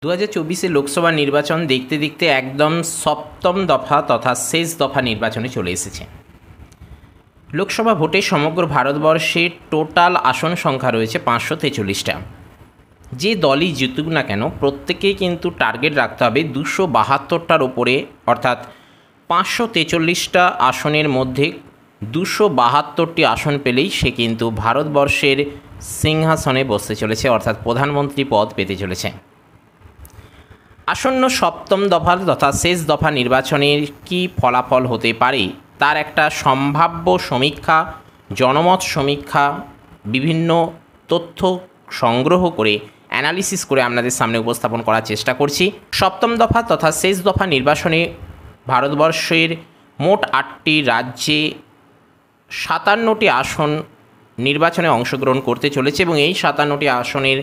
2024 লোকসভা নির্বাচন দেখতে দেখতে একদম সপ্তম দফা তথা শেষ দফা নির্বাচনে চলে এসেছে। লোকসভা ভোটে সমগ্র ভারতবর্ষে টোটাল আসন সংখ্যা রয়েছে 543টা। যে দলই জিতুক না কেন প্রত্যেকেই কিন্তু টার্গেট রাখতে হবে 272টার ওপরে, অর্থাৎ 543টা আসনের মধ্যে 272টি আসন পেলেই সে কিন্তু ভারতবর্ষের সিংহাসনে বসতে চলেছে, অর্থাৎ প্রধানমন্ত্রী পদ পেতে চলেছে। আসন্ন সপ্তম দফা তথা শেষ দফা নির্বাচনের কী ফলাফল হতে পারে তার একটা সম্ভাব্য সমীক্ষা, জনমত সমীক্ষা, বিভিন্ন তথ্য সংগ্রহ করে অ্যানালিসিস করে আপনাদের সামনে উপস্থাপন করার চেষ্টা করছি। সপ্তম দফা তথা শেষ দফা নির্বাচনে ভারতবর্ষের মোট 8টি রাজ্যে 57টি আসন নির্বাচনে অংশগ্রহণ করতে চলেছে এবং এই 57টি আসনের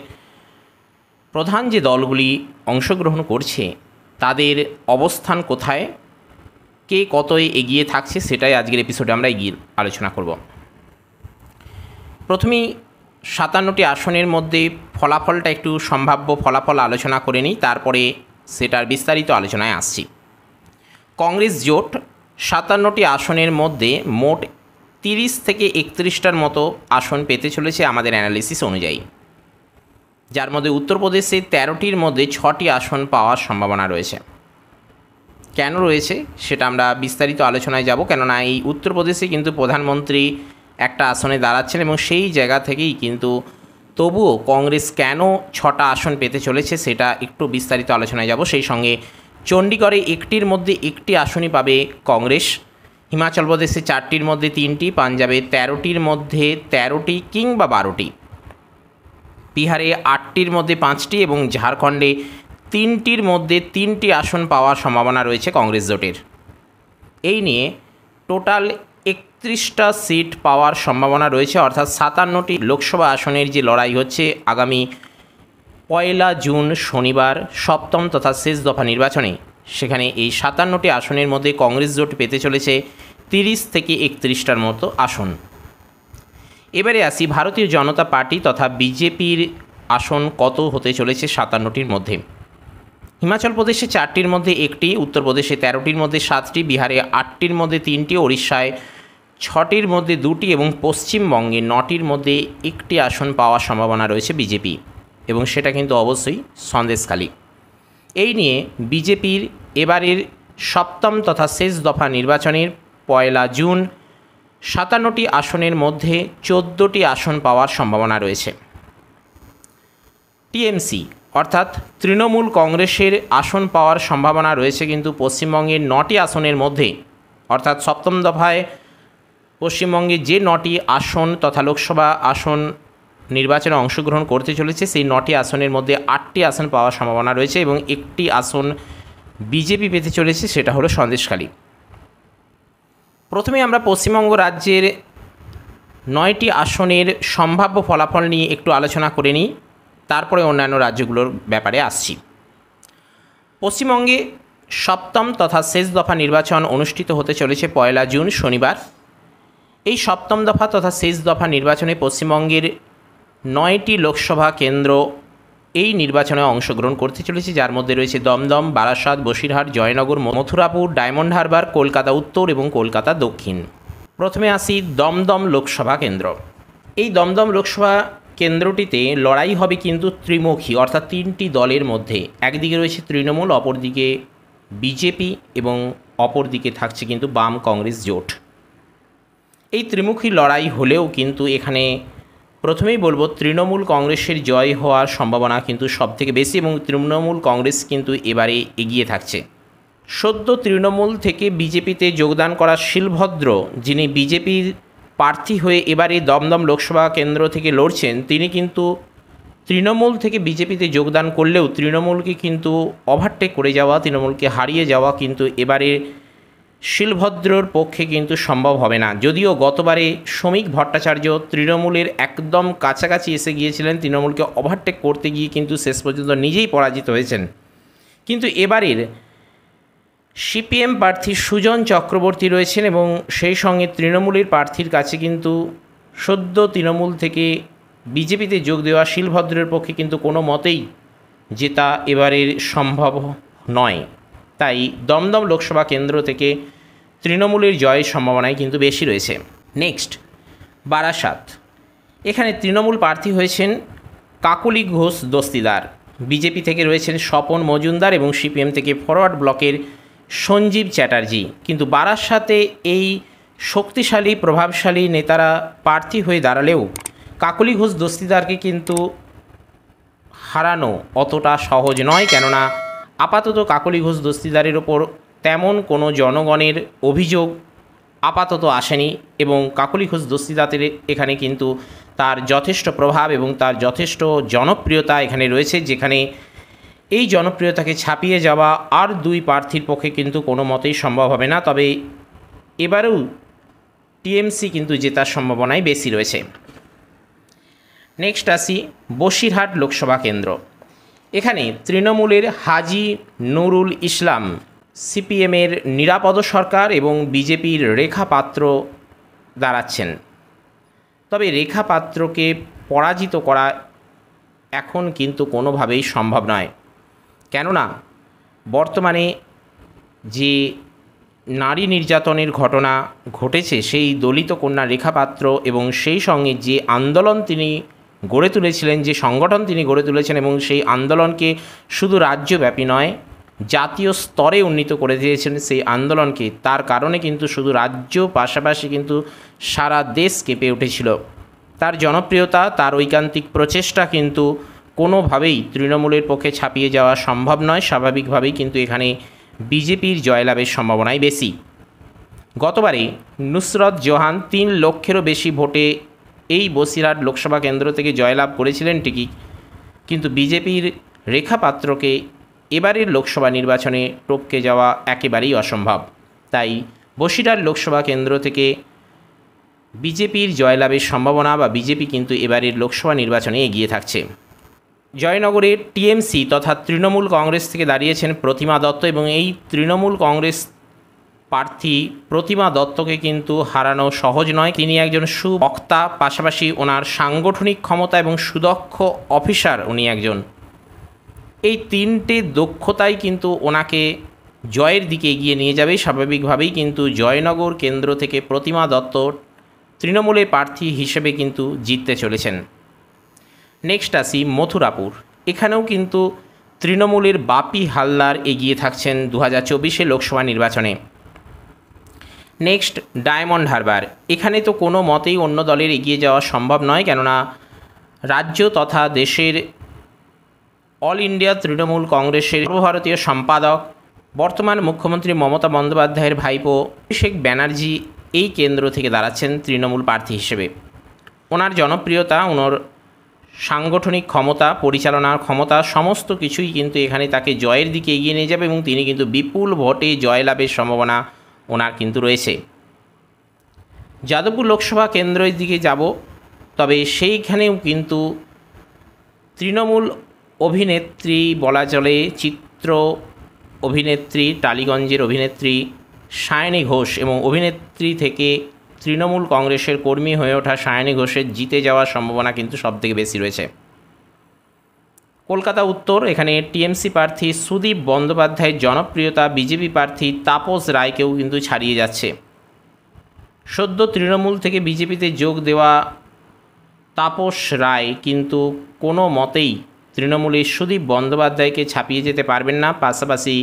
প্রধান যে দলগুলি অংশগ্রহণ করছে তাদের অবস্থান কোথায়, কে কতই এগিয়ে থাকছে, সেটাই আজকের এপিসোডে আমরা আলোচনা করব। প্রথমেই 57টি আসনের মধ্যে ফলাফলটা একটু সম্ভাব্য ফলাফল আলোচনা করে নিই, তারপরে সেটার বিস্তারিত আলোচনায় আসছি। কংগ্রেস জোট 57টি আসনের মধ্যে মোট 30 থেকে 31টার মতো আসন পেতে চলেছে আমাদের অ্যানালিসিস অনুযায়ী, যার মধ্যে উত্তরপ্রদেশে 13টির মধ্যে 6টি আসন পাওয়ার সম্ভাবনা রয়েছে। কেন রয়েছে সেটা আমরা বিস্তারিত আলোচনায় যাব, কেননা এই উত্তরপ্রদেশে কিন্তু প্রধানমন্ত্রী একটা আসনে দাঁড়াচ্ছেন এবং সেই জায়গা থেকেই কিন্তু তবুও কংগ্রেস কেন 6টা আসন পেতে চলেছে সেটা একটু বিস্তারিত আলোচনায় যাব। সেই সঙ্গে চণ্ডীগড়ে 1টির মধ্যে 1টি আসনই পাবে কংগ্রেস, হিমাচল প্রদেশে 4টির মধ্যে 3টি, পাঞ্জাবে 13টির মধ্যে 13টি কিংবা 12টি, বিহারে 8টির মধ্যে 5টি এবং ঝাড়খণ্ডে 3টির মধ্যে 3টি আসন পাওয়ার সম্ভাবনা রয়েছে কংগ্রেস জোটের। এই নিয়ে টোটাল 31টা সিট পাওয়ার সম্ভাবনা রয়েছে, অর্থাৎ 57টি লোকসভা আসনের যে লড়াই হচ্ছে আগামী 1 জুন শনিবার সপ্তম তথা শেষ দফা নির্বাচনে, সেখানে এই 57টি আসনের মধ্যে কংগ্রেস জোট পেতে চলেছে 30 থেকে 31টার মতো আসন। এবারে আসি ভারতীয় জনতা পার্টি তথা বিজেপির আসন কত হতে চলেছে 57টির মধ্যে। হিমাচল প্রদেশে 4টির মধ্যে 1টি, উত্তরপ্রদেশে 13টির মধ্যে 7টি, বিহারে 8টির মধ্যে 3টি, ওড়িশায় 6টির মধ্যে 2টি এবং পশ্চিমবঙ্গে 9টির মধ্যে 1টি আসন পাওয়ার সম্ভাবনা রয়েছে বিজেপি, এবং সেটা কিন্তু অবশ্যই সন্দেশখালী। এই নিয়ে বিজেপির এবারের সপ্তম তথা শেষ দফা নির্বাচনের 1 জুন 57টি আসনের মধ্যে 14টি আসন পাওয়ার সম্ভাবনা রয়েছে। টিএমসি অর্থাৎ তৃণমূল কংগ্রেসের আসন পাওয়ার সম্ভাবনা রয়েছে কিন্তু পশ্চিমবঙ্গের 9টি আসনের মধ্যে, অর্থাৎ সপ্তম দফায় পশ্চিমবঙ্গে যে 9টি আসন তথা লোকসভা আসন নির্বাচনে অংশগ্রহণ করতে চলেছে সেই 9টি আসনের মধ্যে 8টি আসন পাওয়ার সম্ভাবনা রয়েছে এবং 1টি আসন বিজেপি পেতে চলেছে, সেটা হলো সন্দেশখালী। প্রথমে আমরা পশ্চিমবঙ্গ রাজ্যের 9টি আসনের সম্ভাব্য ফলাফল নিয়ে একটু আলোচনা করে নিই, তারপরে অন্যান্য রাজ্যগুলোর ব্যাপারে আসছি। পশ্চিমবঙ্গে সপ্তম তথা শেষ দফা নির্বাচন অনুষ্ঠিত হতে চলেছে 1 জুন শনিবার। এই সপ্তম দফা তথা শেষ দফা নির্বাচনে পশ্চিমবঙ্গের 9টি লোকসভা কেন্দ্র এই নির্বাচনে অংশগ্রহণ করতে চলেছে, যার মধ্যে রয়েছে দমদম, বারাসাত, বসিরহাট, জয়নগর, মথুরাপুর, ডায়মন্ড হারবার, কলকাতা উত্তর এবং কলকাতা দক্ষিণ। প্রথমে আসি দমদম লোকসভা কেন্দ্র। এই দমদম লোকসভা কেন্দ্রটিতে লড়াই হবে কিন্তু ত্রিমুখী, অর্থাৎ 3টি দলের মধ্যে। একদিকে রয়েছে তৃণমূল, অপরদিকে বিজেপি এবং অপরদিকে থাকছে কিন্তু বাম কংগ্রেস জোট। এই ত্রিমুখী লড়াই হলেও কিন্তু এখানে প্রথমেই বলবো তৃণমূল কংগ্রেসের জয় হওয়ার সম্ভাবনা কিন্তু সবথেকে বেশি এবং তৃণমূল কংগ্রেস কিন্তু এবারে এগিয়ে থাকছে। সদ্য তৃণমূল থেকে বিজেপিতে যোগদান করা শিলভদ্র, যিনি বিজেপির প্রার্থী হয়ে এবারে দমদম লোকসভা কেন্দ্র থেকে লড়ছেন, তিনি কিন্তু তৃণমূল থেকে বিজেপিতে যোগদান করলেও তৃণমূলকে কিন্তু ওভারটেক করে যাওয়া, তৃণমূলকে হারিয়ে যাওয়া কিন্তু এবারে শিলভদ্রর পক্ষে কিন্তু সম্ভব হবে না। যদিও গতবারে শ্রমিক ভট্টাচার্য তৃণমূলের একদম কাছাকাছি এসে গিয়েছিলেন, তৃণমূলকে ওভারটেক করতে গিয়ে কিন্তু শেষ পর্যন্ত নিজেই পরাজিত হয়েছেন, কিন্তু এবারের সিপিএম প্রার্থী সুজন চক্রবর্তী রয়েছেন এবং সেই সঙ্গে তৃণমূলের প্রার্থীর কাছে কিন্তু সদ্য তৃণমূল থেকে বিজেপিতে যোগ দেওয়া শিলভদ্রের পক্ষে কিন্তু কোনো মতেই জেতা এবারের সম্ভব নয়। তাই দমদম লোকসভা কেন্দ্র থেকে তৃণমূলের জয়ের সম্ভাবনাই কিন্তু বেশি রয়েছে। নেক্সট, বারাসাত। এখানে তৃণমূল প্রার্থী হয়েছেন কাকলি ঘোষ দস্তিদার, বিজেপি থেকে রয়েছেন স্বপন মজুমদার এবং সিপিএম থেকে ফরওয়ার্ড ব্লকের সঞ্জীব চ্যাটার্জি। কিন্তু বারাসাতে এই শক্তিশালী প্রভাবশালী নেতারা প্রার্থী হয়ে দাঁড়ালেও কাকলি ঘোষ দস্তিদারকে কিন্তু হারানো অতটা সহজ নয়, কেননা আপাতত কাকলি ঘোষ দস্তিদারের ওপর তেমন কোনো জনগণের অভিযোগ আপাতত আসেনি এবং কাকলি ঘোষ দস্তিদারের এখানে কিন্তু তার যথেষ্ট প্রভাব এবং তার যথেষ্ট জনপ্রিয়তা এখানে রয়েছে, যেখানে এই জনপ্রিয়তাকে ছাপিয়ে যাওয়া আর দুই প্রার্থীর পক্ষে কিন্তু কোনো মতেই সম্ভব হবে না। তবে এবারেও টিএমসি কিন্তু জেতার সম্ভাবনাই বেশি রয়েছে। নেক্সট আসি বসিরহাট লোকসভা কেন্দ্র। এখানে তৃণমূলের হাজি নুরুল ইসলাম, সিপিএমের নিরাপদ সরকার এবং বিজেপির রেখা পাত্র দাঁড়াচ্ছেন। তবে রেখা পাত্রকে পরাজিত করা এখন কিন্তু কোনোভাবেই সম্ভব নয়, কেননা বর্তমানে যে নারী নির্যাতনের ঘটনা ঘটেছে সেই দলিত কন্যা রেখা পাত্র এবং সেই সঙ্গে যে আন্দোলন তিনি গড়ে তুলেছিলেন, যে সংগঠন তিনি গড়ে তুলেছেন এবং সেই আন্দোলনকে শুধু রাজ্যব্যাপী নয় জাতীয় স্তরে উন্নীত করে দিয়েছেন সেই আন্দোলনকে, তার কারণে কিন্তু শুধু রাজ্য পাশাপাশি কিন্তু সারা দেশ কেঁপে উঠেছিল। তার জনপ্রিয়তা, তার ঐকান্তিক প্রচেষ্টা কিন্তু কোনোভাবেই তৃণমূলের পক্ষে ছাপিয়ে যাওয়া সম্ভব নয়। স্বাভাবিকভাবেই কিন্তু এখানে বিজেপির জয়লাভের সম্ভাবনাই বেশি। গতবারে নুসরত জাহান 3 লক্ষেরও বেশি ভোটে এই বসিরহাট লোকসভা কেন্দ্র থেকে জয়লাভ করেছিলেন ঠিকই, কিন্তু বিজেপির রেখা পাত্রকে এবারের লোকসভা নির্বাচনে টপকে যাওয়া একেবারেই অসম্ভব। তাই বসিরহাট লোকসভা কেন্দ্র থেকে বিজেপির জয়লাভের সম্ভাবনা বা বিজেপি কিন্তু এবারের লোকসভা নির্বাচনে এগিয়ে থাকছে। জয়নগরে টিএমসি তথা তৃণমূল কংগ্রেস থেকে দাঁড়িয়েছেন প্রতিমা দত্ত এবং এই তৃণমূল কংগ্রেস প্রার্থী প্রতিমা দত্তকে কিন্তু হারানো সহজ নয়। তিনি একজন সুবক্তা, পাশাপাশি ওনার সাংগঠনিক ক্ষমতা এবং সুদক্ষ অফিসার উনি একজন। এই 3টে দক্ষতাই কিন্তু ওনাকে জয়ের দিকে এগিয়ে নিয়ে যাবে। স্বাভাবিকভাবেই কিন্তু জয়নগর কেন্দ্র থেকে প্রতিমা দত্ত তৃণমূলের প্রার্থী হিসেবে কিন্তু জিততে চলেছেন। নেক্সট আসি মথুরাপুর। এখানেও কিন্তু তৃণমূলের বাপি হালদার এগিয়ে থাকছেন 2024 লোকসভা নির্বাচনে। Next diamond Harbour. এখানে তো কোনো মতেই অন্য দলের এগিয়ে যাওয়া সম্ভব নয়, কেননা রাজ্য তথা দেশের অল ইন্ডিয়া তৃণমূল কংগ্রেসের সর্বভারতীয় সম্পাদক বর্তমান মুখ্যমন্ত্রী মমতা বন্দ্যোপাধ্যায়ের ভাইপো অভিষেক ব্যানার্জি এই কেন্দ্র থেকে দাঁড়াচ্ছেন তৃণমূল প্রার্থী হিসেবে। ওনার জনপ্রিয়তা, ওনার সাংগঠনিক ক্ষমতা, পরিচালনার ক্ষমতা সমস্ত কিছুই কিন্তু এখানে তাকে জয়ের দিকে এগিয়ে নিয়ে যাবে এবং তিনি কিন্তু বিপুল ভোটে জয়লাভের সম্ভাবনা ওনার কিন্তু রয়েছে। যাদবপুর লোকসভা কেন্দ্রের দিকে যাব, তবে সেইখানেও কিন্তু তৃণমূল অভিনেত্রী বলা চলে, চিত্র অভিনেত্রী, টালিগঞ্জের অভিনেত্রী সায়নী ঘোষ এবং অভিনেত্রী থেকে তৃণমূল কংগ্রেসের কর্মী হয়ে ওঠা সায়নী ঘোষের জিতে যাওয়ার সম্ভাবনা কিন্তু সবথেকে বেশি রয়েছে। কলকাতা উত্তর, এখানে টিএমসি প্রার্থী সুদীপ বন্দ্যোপাধ্যায়ের জনপ্রিয়তা বিজেপি প্রার্থী তাপস রায়কেও কিন্তু ছাড়িয়ে যাচ্ছে। সদ্য তৃণমূল থেকে বিজেপিতে যোগ দেওয়া তাপস রায় কিন্তু কোনো মতেই তৃণমূলের সুদীপ বন্দ্যোপাধ্যায়কে ছাপিয়ে যেতে পারবেন না। পাশাপাশি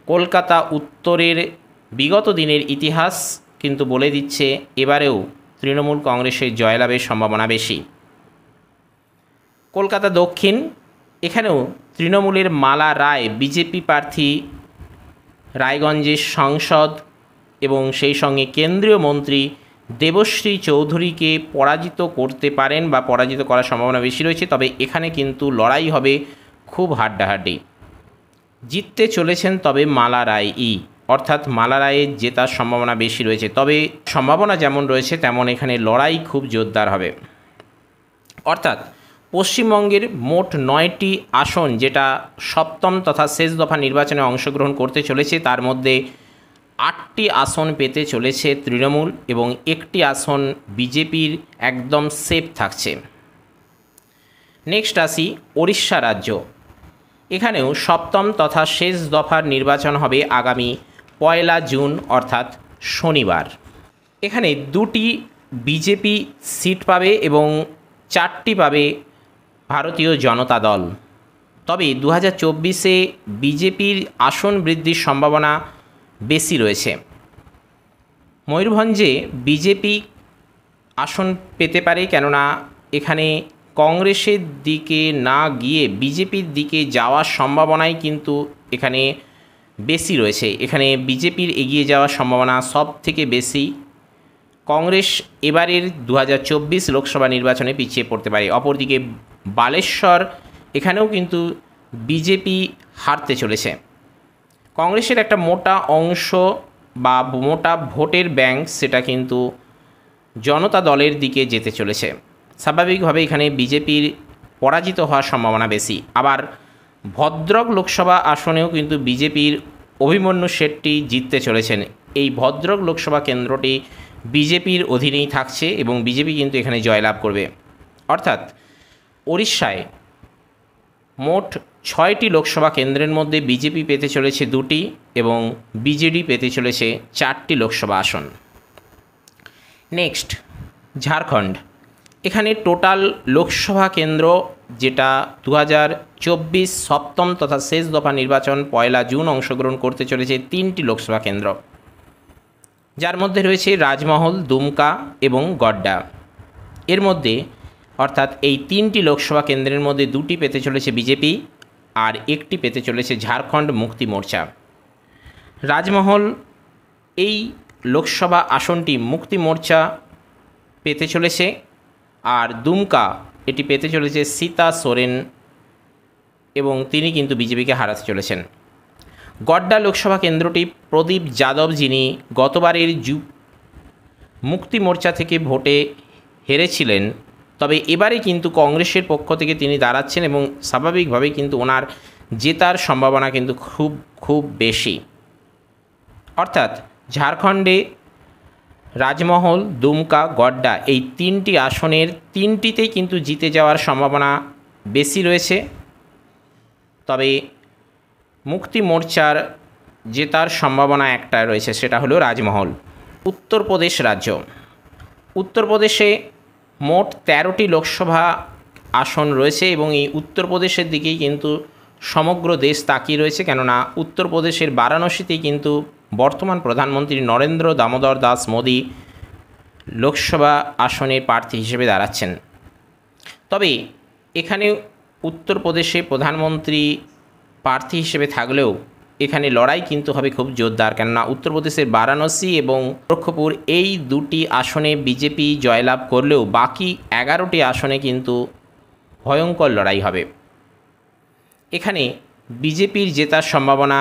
কলকাতা উত্তরের বিগত দিনের ইতিহাস কিন্তু বলে দিচ্ছে এবারেও তৃণমূল কংগ্রেসের জয়লাভের সম্ভাবনা বেশি। কলকাতা দক্ষিণ, এখানেও তৃণমূলের মালা রায় বিজেপি প্রার্থী রায়গঞ্জের সাংসদ এবং সেই সঙ্গে কেন্দ্রীয় মন্ত্রী দেবশ্রী চৌধুরীকে পরাজিত করতে পারেন বা পরাজিত করার সম্ভাবনা বেশি রয়েছে। তবে এখানে কিন্তু লড়াই হবে খুব হাড্ডাহাড্ডি। জিততে চলেছেন তবে মালা রায়ই, অর্থাৎ মালা রায়ের জেতার সম্ভাবনা বেশি রয়েছে। তবে সম্ভাবনা যেমন রয়েছে তেমন এখানে লড়াই খুব জোরদার হবে। অর্থাৎ পশ্চিমবঙ্গের মোট 9টি আসন যেটা সপ্তম তথা শেষ দফা নির্বাচনে অংশগ্রহণ করতে চলেছে, তার মধ্যে 8টি আসন পেতে চলেছে তৃণমূল এবং 1টি আসন বিজেপির একদম সেফ থাকছে। নেক্সট আসি ওড়িশা রাজ্য। এখানেও সপ্তম তথা শেষ দফার নির্বাচন হবে আগামী 1 জুন অর্থাৎ শনিবার। এখানে 2টি বিজেপি সিট পাবে এবং 4টি পাবে ভারতীয় জনতা দল। তবে 2024-এ বিজেপির আসন বৃদ্ধির সম্ভাবনা বেশি রয়েছে। ময়ূরভঞ্জে বিজেপি আসন পেতে পারে, কেননা এখানে কংগ্রেসের দিকে না গিয়ে বিজেপির দিকে যাওয়ার সম্ভাবনাই কিন্তু এখানে বেশি রয়েছে। এখানে বিজেপির এগিয়ে যাওয়ার সম্ভাবনা সব থেকে বেশি। কংগ্রেস এবারের 2024 লোকসভা নির্বাচনে পিছিয়ে পড়তে পারে। অপরদিকে বালেশ্বর, এখানেও কিন্তু বিজেপি হারতে চলেছে। কংগ্রেসের একটা মোটা অংশ বা মোটা ভোটের ব্যাংক সেটা কিন্তু জনতা দলের দিকে যেতে চলেছে। স্বাভাবিকভাবে এখানে বিজেপির পরাজিত হওয়ার সম্ভাবনা বেশি। আবার ভদ্রক লোকসভা আসনেও কিন্তু বিজেপির অভিমন্যু শেট্টি জিততে চলেছেন। এই ভদ্রক লোকসভা কেন্দ্রটি বিজেপির অধীনেই থাকছে এবং বিজেপি কিন্তু এখানে জয়লাভ করবে। অর্থাৎ ওড়িশায় মোট 6টি লোকসভা কেন্দ্রের মধ্যে বিজেপি পেতে চলেছে 2টি এবং বিজেডি পেতে চলেছে 4টি লোকসভা আসন। নেক্সট, ঝাড়খণ্ড। এখানে টোটাল লোকসভা কেন্দ্র, যেটা 2024 সপ্তম তথা শেষ দফা নির্বাচন 1 জুন অংশগ্রহণ করতে চলেছে 3টি লোকসভা কেন্দ্র, যার মধ্যে রয়েছে রাজমহল, দুমকা এবং গড্ডা। এর মধ্যে অর্থাৎ এই 3টি লোকসভা কেন্দ্রের মধ্যে 2টি পেতে চলেছে বিজেপি আর 1টি পেতে চলেছে ঝাড়খণ্ড মুক্তি মোর্চা। রাজমহল এই লোকসভা আসনটি মুক্তি মোর্চা পেতে চলেছে, আর দুমকা এটি পেতে চলেছে সীতা সোরেন এবং তিনি কিন্তু বিজেপিকে হারাতে চলেছেন। গড্ডা লোকসভা কেন্দ্রটি প্রদীপ যাদব, যিনি গতবারের মুক্তি মোর্চা থেকে ভোটে হেরেছিলেন, তবে এবারে কিন্তু কংগ্রেসের পক্ষ থেকে তিনি দাঁড়াচ্ছেন এবং স্বাভাবিকভাবেই কিন্তু ওনার জেতার সম্ভাবনা কিন্তু খুব বেশি। অর্থাৎ ঝাড়খণ্ডে রাজমহল, দুমকা, গড্ডা এই 3টি আসনের 3টিতেই কিন্তু জিতে যাওয়ার সম্ভাবনা বেশি রয়েছে। তবে মুক্তি মোর্চার জেতার সম্ভাবনা একটা রয়েছে, সেটা হলো রাজমহল। উত্তরপ্রদেশ রাজ্য। উত্তরপ্রদেশে মোট 13টি লোকসভা আসন রয়েছে এবং এই উত্তরপ্রদেশের দিকেই কিন্তু সমগ্র দেশ তাকিয়ে রয়েছে, কেননা উত্তরপ্রদেশের বারাণসীতেই কিন্তু বর্তমান প্রধানমন্ত্রী নরেন্দ্র দামোদর দাস মোদী লোকসভা আসনের প্রার্থী হিসেবে দাঁড়াচ্ছেন। তবে এখানে উত্তরপ্রদেশে প্রধানমন্ত্রী প্রার্থী হিসেবে থাকলেও এখানে লড়াই কিন্তু হবে খুব জোরদার, কেননা উত্তরপ্রদেশের বারাণসী এবং গোরক্ষপুর এই 2টি আসনে বিজেপি জয়লাভ করলেও বাকি 11টি আসনে কিন্তু ভয়ঙ্কর লড়াই হবে। এখানে বিজেপির জেতার সম্ভাবনা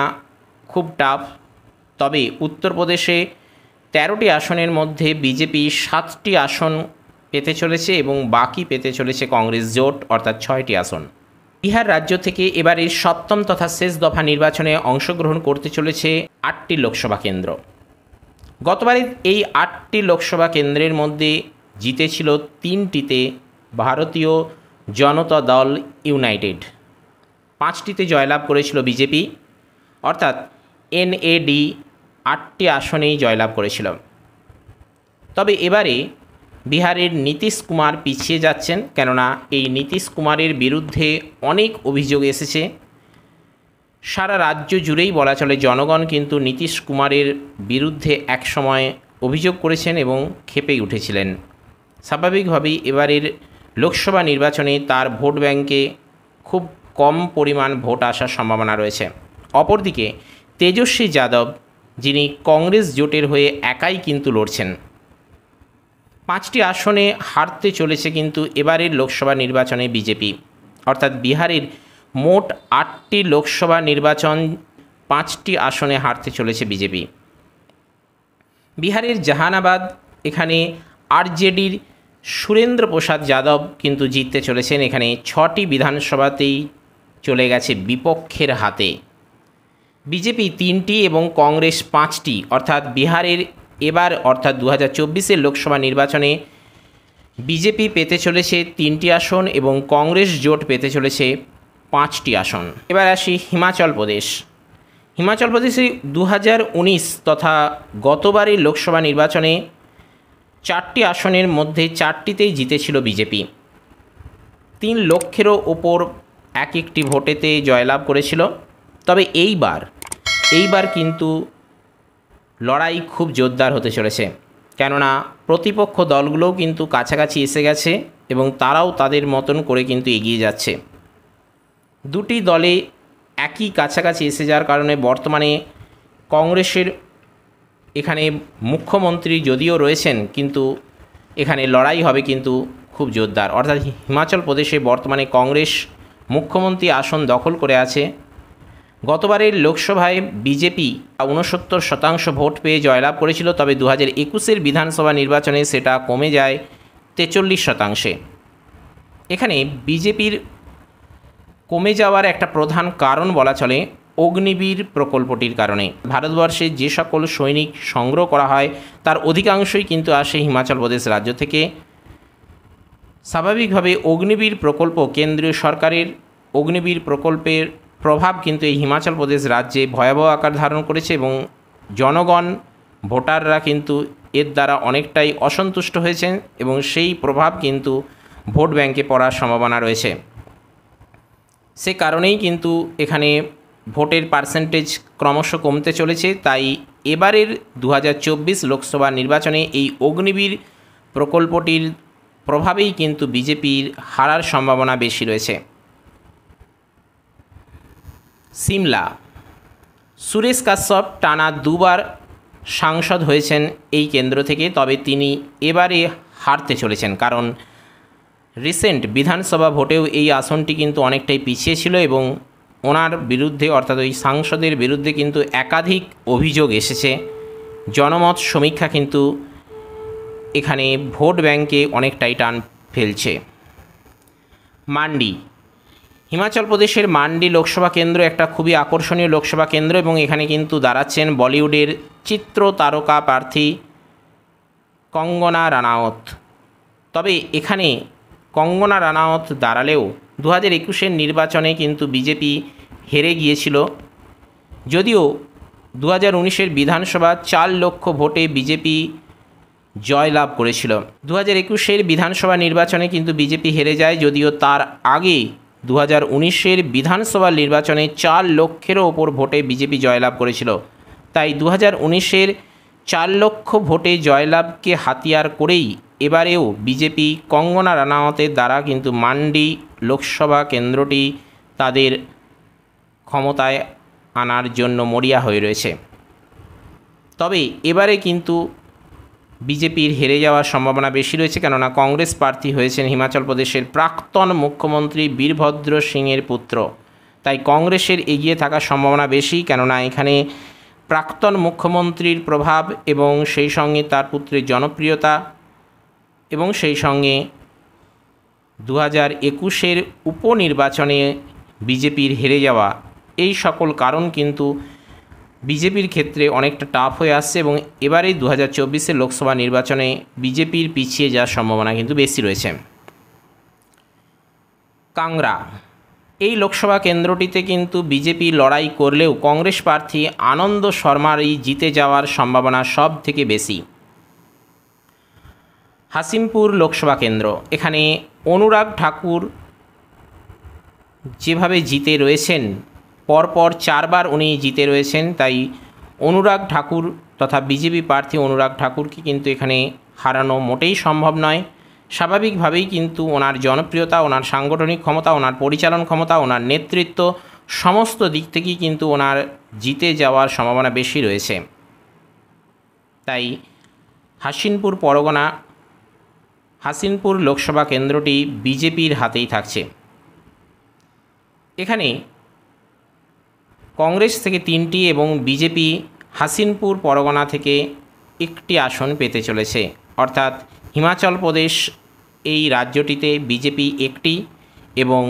খুব টাফ। তবে উত্তরপ্রদেশে 13টি আসনের মধ্যে বিজেপি 7টি আসন পেতে চলেছে এবং বাকি পেতে চলেছে কংগ্রেস জোট, অর্থাৎ 6টি আসন। বিহার রাজ্য থেকে এবারের সপ্তম তথা শেষ দফা নির্বাচনে অংশগ্রহণ করতে চলেছে 8টি লোকসভা কেন্দ্র। গতবারে এই 8টি লোকসভা কেন্দ্রের মধ্যে জিতেছিল 3টিতে ভারতীয় জনতা দল ইউনাইটেড, 5টিতে জয়লাভ করেছিল বিজেপি, অর্থাৎ এনএডি 8টি আসনেই জয়লাভ করেছিল। তবে এবারে বিহারের নীতিশ কুমার পিছিয়ে যাচ্ছেন, কেননা এই নীতিশ কুমারের বিরুদ্ধে অনেক অভিযোগ এসেছে। সারা রাজ্য জুড়েই বলা চলে জনগণ কিন্তু নীতিশ কুমারের বিরুদ্ধে একসময় অভিযোগ করেছেন এবং ক্ষেপে উঠেছিলেন। স্বাভাবিকভাবেই এবারের লোকসভা নির্বাচনে তার ভোট ব্যাংকে খুব কম পরিমাণ ভোট আসার সম্ভাবনা রয়েছে। অপরদিকে তেজস্বী যাদব, যিনি কংগ্রেস জোটের হয়ে একাই কিন্তু লড়ছেন, 5টি আসনে হারতে চলেছে কিন্তু এবারের লোকসভা নির্বাচনে বিজেপি। অর্থাৎ বিহারের মোট 8টি লোকসভা নির্বাচন 5টি আসনে হারতে চলেছে বিজেপি। বিহারের জাহানাবাদ, এখানে আরজেডির সুরেন্দ্র প্রসাদ যাদব কিন্তু জিততে চলেছেন। এখানে 6টি বিধানসভাতেই চলে গেছে বিপক্ষের হাতে। বিজেপি 3টি এবং কংগ্রেস 5টি, অর্থাৎ বিহারের এবার অর্থাৎ 2024-এর লোকসভা নির্বাচনে বিজেপি পেতে চলেছে 3টি আসন এবং কংগ্রেস জোট পেতে চলেছে 5টি আসন। এবার আসি হিমাচল প্রদেশ। হিমাচল প্রদেশে 2019 তথা গতবারের লোকসভা নির্বাচনে 4টি আসনের মধ্যে 4টিতেই জিতেছিল বিজেপি। 3 লক্ষেরও ওপর এক একটি ভোটেতে জয়লাভ করেছিল। তবে এইবার কিন্তু লড়াই খুব জোরদার হতে চলেছে, কেননা প্রতিপক্ষ দলগুলোও কিন্তু কাছাকাছি এসে গেছে এবং তারাও তাদের মতন করে কিন্তু এগিয়ে যাচ্ছে। দুটি দলে একই কাছাকাছি এসে যাওয়ার কারণে বর্তমানে কংগ্রেসের এখানে মুখ্যমন্ত্রী যদিও রয়েছেন, কিন্তু এখানে লড়াই হবে কিন্তু খুব জোরদার। অর্থাৎ হিমাচল প্রদেশে বর্তমানে কংগ্রেস মুখ্যমন্ত্রী আসন দখল করে আছে। গতবারের লোকসভায় বিজেপি 69% ভোট পেয়ে জয়লাভ করেছিল, তবে 2021 বিধানসভা নির্বাচনে সেটা কমে যায় 43%। এখানে বিজেপির কমে যাওয়ার একটা প্রধান কারণ বলা চলে অগ্নিবীর প্রকল্পটির কারণে। ভারতবর্ষে যে সকল সৈনিক সংগ্রহ করা হয় তার অধিকাংশই কিন্তু আসে হিমাচল প্রদেশ রাজ্য থেকে। স্বাভাবিকভাবে অগ্নিবীর প্রকল্প, কেন্দ্রীয় সরকারের অগ্নিবীর প্রকল্পের প্রভাব কিন্তু এই হিমাচল প্রদেশ রাজ্যে ভয়াবহ আকার ধারণ করেছে এবং জনগণ, ভোটাররা কিন্তু এর দ্বারা অনেকটাই অসন্তুষ্ট হয়েছেন এবং সেই প্রভাব কিন্তু ভোট ব্যাংকে পড়ার সম্ভাবনা রয়েছে। সে কারণেই কিন্তু এখানে ভোটের পার্সেন্টেজ ক্রমশ কমতে চলেছে। তাই এবারের 2024 লোকসভা নির্বাচনে এই অগ্নিবীর প্রকল্পটির প্রভাবেই কিন্তু বিজেপির হারার সম্ভাবনা বেশি রয়েছে। সিমলা, সুরেশ কাশ্যপ টানা 2বার সাংসদ হয়েছেন এই কেন্দ্র থেকে, তবে তিনি এবারে হারতে চলেছেন, কারণ রিসেন্ট বিধানসভা ভোটেও এই আসনটি কিন্তু অনেকটাই পিছিয়ে ছিল এবং ওনার বিরুদ্ধে, অর্থাৎ ওই সাংসদের বিরুদ্ধে কিন্তু একাধিক অভিযোগ এসেছে। জনমত সমীক্ষা কিন্তু এখানে ভোট ব্যাংকে অনেকটাই টান ফেলছে। মান্ডি, হিমাচল প্রদেশের মান্ডি লোকসভা কেন্দ্র একটা খুবই আকর্ষণীয় লোকসভা কেন্দ্র এবং এখানে কিন্তু দাঁড়াচ্ছেন বলিউডের চিত্র তারকা প্রার্থী কঙ্গনা রানাওত। তবে এখানে কঙ্গনা রানাওত দাঁড়ালেও 2021 নির্বাচনে কিন্তু বিজেপি হেরে গিয়েছিল। যদিও 2019 বিধানসভা 4 লক্ষ ভোটে বিজেপি জয়লাভ করেছিল। 2021 বিধানসভা নির্বাচনে কিন্তু বিজেপি হেরে যায়, যদিও তার আগে 2019 বিধানসভা নির্বাচনে 4 লক্ষেরও ওপর ভোটে বিজেপি জয়লাভ করেছিল। তাই 2019 4 লক্ষ ভোটে জয়লাভকে হাতিয়ার করেই এবারেও বিজেপি কঙ্গনা রানাওতের দ্বারা কিন্তু মান্ডি লোকসভা কেন্দ্রটি তাদের ক্ষমতায় আনার জন্য মরিয়া হয়ে রয়েছে। তবে এবারে কিন্তু বিজেপির হেরে যাওয়ার সম্ভাবনা বেশি রয়েছে, কেননা কংগ্রেস প্রার্থী হয়েছেন হিমাচল প্রদেশের প্রাক্তন মুখ্যমন্ত্রী বীরভদ্র সিংয়ের পুত্র। তাই কংগ্রেসের এগিয়ে থাকার সম্ভাবনা বেশি, কেননা এখানে প্রাক্তন মুখ্যমন্ত্রীর প্রভাব এবং সেই সঙ্গে তার পুত্রের জনপ্রিয়তা এবং সেই সঙ্গে 2021 উপনির্বাচনে বিজেপির হেরে যাওয়া, এই সকল কারণ কিন্তু বিজেপির ক্ষেত্রে অনেকটা টাফ হয়ে আসছে এবং এবারে 2024 লোকসভা নির্বাচনে বিজেপির পিছিয়ে যাওয়ার সম্ভাবনা কিন্তু বেশি রয়েছে। কাংড়া, এই লোকসভা কেন্দ্রটিতে কিন্তু বিজেপি লড়াই করলেও কংগ্রেস প্রার্থী আনন্দ শর্মারই জিতে যাওয়ার সম্ভাবনা সব থেকে বেশি। হাসিমপুর লোকসভা কেন্দ্র, এখানে অনুরাগ ঠাকুর যেভাবে জিতে রয়েছেন, পরপর 4 বার উনি জিতে রয়েছেন, তাই অনুরাগ ঠাকুর তথা বিজেপি প্রার্থী অনুরাগ ঠাকুরকে কিন্তু এখানে হারানো মোটেই সম্ভব নয়। স্বাভাবিকভাবেই কিন্তু ওনার জনপ্রিয়তা, ওনার সাংগঠনিক ক্ষমতা, ওনার পরিচালন ক্ষমতা, ওনার নেতৃত্ব সমস্ত দিক থেকেই কিন্তু ওনার জিতে যাওয়ার সম্ভাবনা বেশি রয়েছে। তাই হাসিনপুর লোকসভা কেন্দ্রটি বিজেপির হাতেই থাকছে। এখানে কংগ্রেস থেকে 3টি এবং বিজেপি হাসিনপুর পরগনা থেকে 1টি আসন পেতে চলেছে। অর্থাৎ হিমাচল প্রদেশ এই রাজ্যটিতে বিজেপি 1টি এবং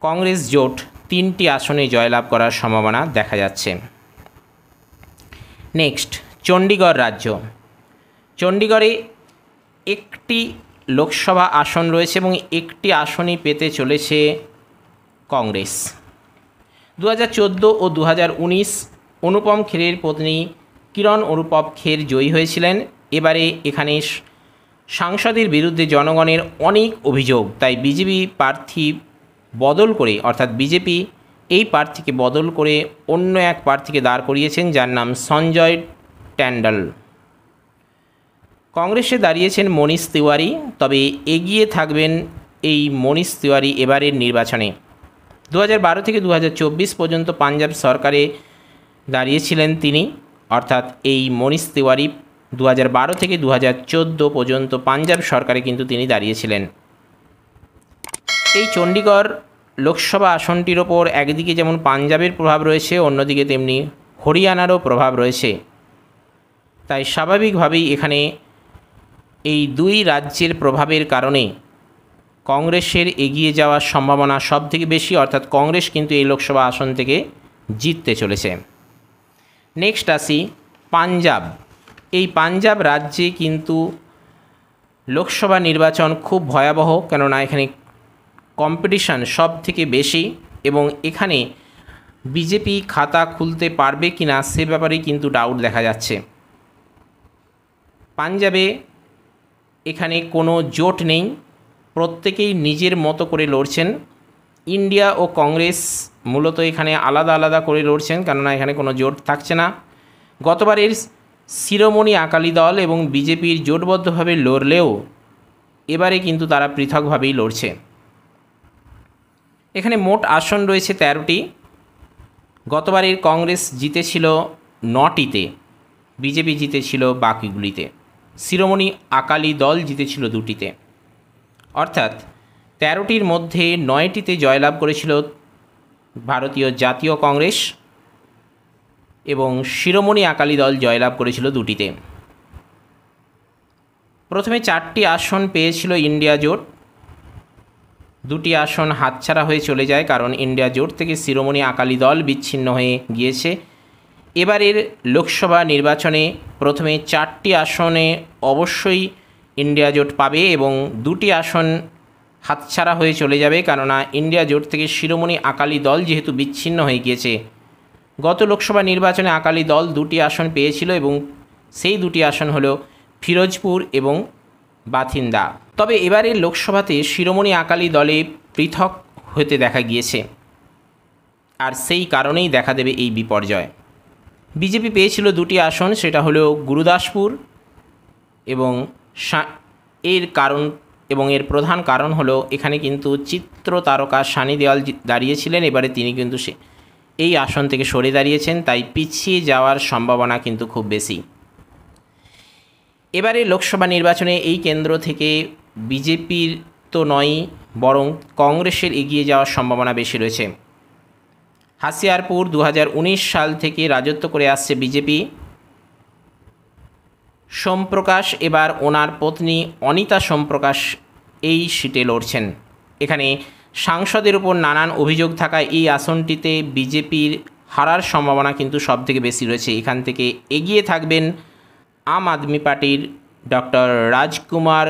কংগ্রেস জোট 3টি আসনে জয়লাভ করার সম্ভাবনা দেখা যাচ্ছে। নেক্সট, চণ্ডীগড় রাজ্য। চণ্ডীগড়ে 1টি লোকসভা আসন রয়েছে এবং 1টি আসনই পেতে চলেছে কংগ্রেস। 2014 ও 2019 অনুপম খেরের পত্নী কিরণ অনুপম খের জয়ী হয়েছিলেন। এবারে এখানে সাংসদের বিরুদ্ধে জনগণের অনেক অভিযোগ, তাই বিজেপি প্রার্থী বদল করে, অর্থাৎ বিজেপি এই প্রার্থীকে বদল করে অন্য এক প্রার্থীকে দাঁড় করিয়েছেন, যার নাম সঞ্জয় ট্যান্ডল। কংগ্রেসে দাঁড়িয়েছেন মনীষ তিওয়ারি, তবে এগিয়ে থাকবেন এই মনীষ তিওয়ারি এবারের নির্বাচনে। 2012 থেকে 2024 পর্যন্ত পাঞ্জাব সরকারে দাঁড়িয়েছিলেন তিনি, অর্থাৎ এই মনীষ তিওয়ারি 2012 থেকে 2014 পর্যন্ত পাঞ্জাব সরকারে কিন্তু তিনি দাঁড়িয়েছিলেন। এই চণ্ডীগড় লোকসভা আসনটির ওপর একদিকে যেমন পাঞ্জাবের প্রভাব রয়েছে, অন্যদিকে তেমনি হরিয়ানারও প্রভাব রয়েছে, তাই স্বাভাবিকভাবেই এখানে এই দুই রাজ্যের প্রভাবের কারণে কংগ্রেসের এগিয়ে যাওয়ার সম্ভাবনা সবথেকে বেশি, অর্থাৎ কংগ্রেস কিন্তু এই লোকসভা আসন থেকে জিততে চলেছে। নেক্সট আসি পাঞ্জাব। এই পাঞ্জাব রাজ্যে কিন্তু লোকসভা নির্বাচন খুব ভয়াবহ, কেননা এখানে কম্পিটিশান সব থেকে বেশি এবং এখানে বিজেপি খাতা খুলতে পারবে কি না সে ব্যাপারে কিন্তু ডাউট দেখা যাচ্ছে। পাঞ্জাবে এখানে কোনো জোট নেই, প্রত্যেকেই নিজের মতো করে লড়ছেন। ইন্ডিয়া ও কংগ্রেস মূলত এখানে আলাদা আলাদা করে লড়ছেন, কেননা এখানে কোনো জোট থাকছে না। গতবারের শিরোমণি আকালি দল এবং বিজেপির জোটবদ্ধভাবে লড়লেও এবারে কিন্তু তারা পৃথকভাবেই লড়ছে। এখানে মোট আসন রয়েছে 13টি। গতবারের কংগ্রেস জিতেছিল 9টিতে, বিজেপি জিতেছিল বাকিগুলিতে, শিরোমণি আকালি দল জিতেছিল 2টিতে। অর্থাৎ 13টির মধ্যে 9টিতে জয়লাভ করেছিল ভারতীয় জাতীয় কংগ্রেস এবং শিরোমণি আকালি দল জয়লাভ করেছিল 2টিতে। প্রথমে 4টি আসন পেয়েছিল ইন্ডিয়া জোট, 2টি আসন হাতছাড়া হয়ে চলে যায়, কারণ ইন্ডিয়া জোট থেকে শিরোমণি আকালি দল বিচ্ছিন্ন হয়ে গিয়েছে। এবারের লোকসভা নির্বাচনে প্রথমে 4টি আসনে অবশ্যই ইন্ডিয়া জোট পাবে এবং 2টি আসন হাতছাড়া হয়ে চলে যাবে, কেননা ইন্ডিয়া জোট থেকে শিরোমণি আকালি দল যেহেতু বিচ্ছিন্ন হয়ে গিয়েছে। গত লোকসভা নির্বাচনে আকালি দল 2টি আসন পেয়েছিল এবং সেই 2টি আসন হলো ফিরোজপুর এবং বাথিন্দা। তবে এবারের লোকসভাতে শিরোমণি আকালি দলে পৃথক হতে দেখা গিয়েছে, আর সেই কারণেই দেখা দেবে এই বিপর্যয়। বিজেপি পেয়েছিল 2টি আসন, সেটা হলো গুরুদাসপুর এবং এর প্রধান কারণ হলো এখানে কিন্তু চিত্র তারকা সানি দেওয়াল দাঁড়িয়েছিলেন, এবারে তিনি কিন্তু এই আসন থেকে সরে দাঁড়িয়েছেন, তাই পিছিয়ে যাওয়ার সম্ভাবনা কিন্তু খুব বেশি। এবারে লোকসভা নির্বাচনে এই কেন্দ্র থেকে বিজেপির তো নয়, বরং কংগ্রেসের এগিয়ে যাওয়ার সম্ভাবনা বেশি রয়েছে। হাসিয়ারপুর 2019 সাল থেকে রাজত্ব করে আসছে বিজেপি। সোমপ্রকাশ এবার ওনার পত্নী অনিতা সোমপ্রকাশ এই সিটে লড়ছেন। এখানে সাংসদের উপর নানান অভিযোগ থাকায় এই আসনটিতে বিজেপির হারার সম্ভাবনা কিন্তু সবথেকে বেশি রয়েছে। এখান থেকে এগিয়ে থাকবেন আম আদমি পার্টির ডক্টর রাজকুমার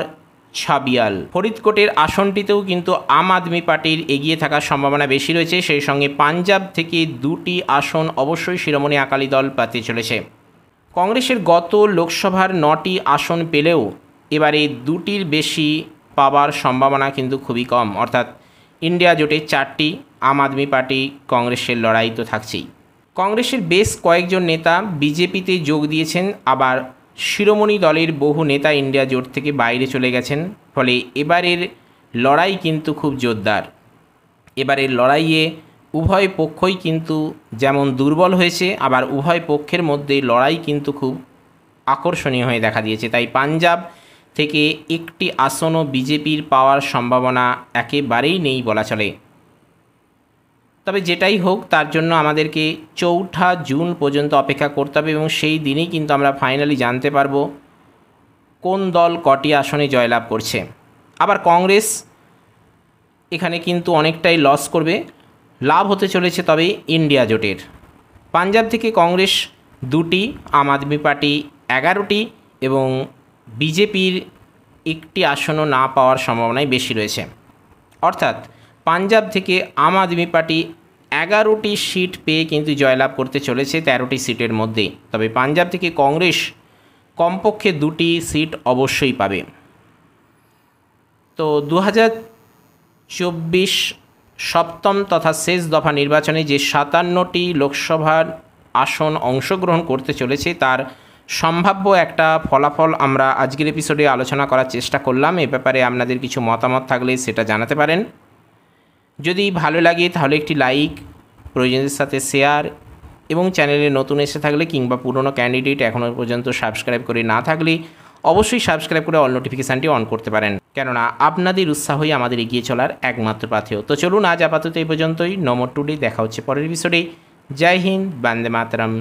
ছাবিয়াল। ফরিদকোটের আসনটিতেও কিন্তু আম আদমি পার্টির এগিয়ে থাকার সম্ভাবনা বেশি রয়েছে। সেই সঙ্গে পাঞ্জাব থেকে 2টি আসন অবশ্যই শিরোমণি আকালি দল পেতে চলেছে। কংগ্রেসের গত লোকসভার 9টি আসন পেলেও এবারে 2টির বেশি পাওয়ার সম্ভাবনা কিন্তু খুবই কম, অর্থাৎ ইন্ডিয়া জোটে 4টি, আম আদমি পার্টি কংগ্রেসের লড়াই তো থাকছেই। কংগ্রেসের বেশ কয়েকজন নেতা বিজেপিতে যোগ দিয়েছেন, আবার শিরোমণি দলের বহু নেতা ইন্ডিয়া জোট থেকে বাইরে চলে গেছেন, ফলে এবারের লড়াই কিন্তু খুব জোরদার। এবারের লড়াইয়ে উভয় পক্ষই কিন্তু যেমন দুর্বল হয়েছে, আবার উভয় পক্ষের মধ্যে লড়াই কিন্তু খুব আকর্ষণীয় হয়ে দেখা দিয়েছে। তাই পাঞ্জাব থেকে একটি আসনও বিজেপির পাওয়ার সম্ভাবনা একেবারেই নেই বলা চলে। তবে যেটাই হোক, তার জন্য আমাদেরকে 4 জুন পর্যন্ত অপেক্ষা করতে হবে এবং সেই দিনেই কিন্তু আমরা ফাইনালি জানতে পারবো কোন দল কটি আসনে জয়লাভ করছে। আবার কংগ্রেস এখানে কিন্তু অনেকটাই লস করবে, লাভ হতে চলেছে তবে ইন্ডিয়া জোটের। পাঞ্জাব থেকে কংগ্রেস 2টি, আম আদমি পার্টি 11টি এবং বিজেপির একটি আসনও না পাওয়ার সম্ভাবনাই বেশি রয়েছে। অর্থাৎ পাঞ্জাব থেকে আম আদমি পার্টি 11টি সিট পেয়ে কিন্তু জয়লাভ করতে চলেছে 13টি সিটের মধ্যে। তবে পাঞ্জাব থেকে কংগ্রেস কমপক্ষে 2টি সিট অবশ্যই পাবে। তো 2024 সপ্তম তথা শেষ দফা নির্বাচনে যে 57টি লোকসভার আসন অংশগ্রহণ করতে চলেছে তার সম্ভাব্য একটা ফলাফল আমরা আজকের এপিসোডে আলোচনা করার চেষ্টা করলাম। এ ব্যাপারে আপনাদের কিছু মতামত থাকলে সেটা জানাতে পারেন। যদি ভালো লাগে তাহলে একটি লাইক, প্রয়োজনের সাথে শেয়ার, এবং চ্যানেলে নতুন এসে থাকলে কিংবা পুরনো ক্যান্ডিডেট এখনও পর্যন্ত সাবস্ক্রাইব করে না থাকলে অবশ্যই সাবস্ক্রাইব করে অল নোটিফিকেশানটি অন করতে পারেন, কেননা আপনাদের উৎসাহই আমাদের এগিয়ে চলার একমাত্র পাথেয়। তো চলুন আজ আপাতত এই পর্যন্তই। নমো টুডে, দেখা হচ্ছে পরের এপিসোডে। জয় হিন্দ, বন্দে মাতরম।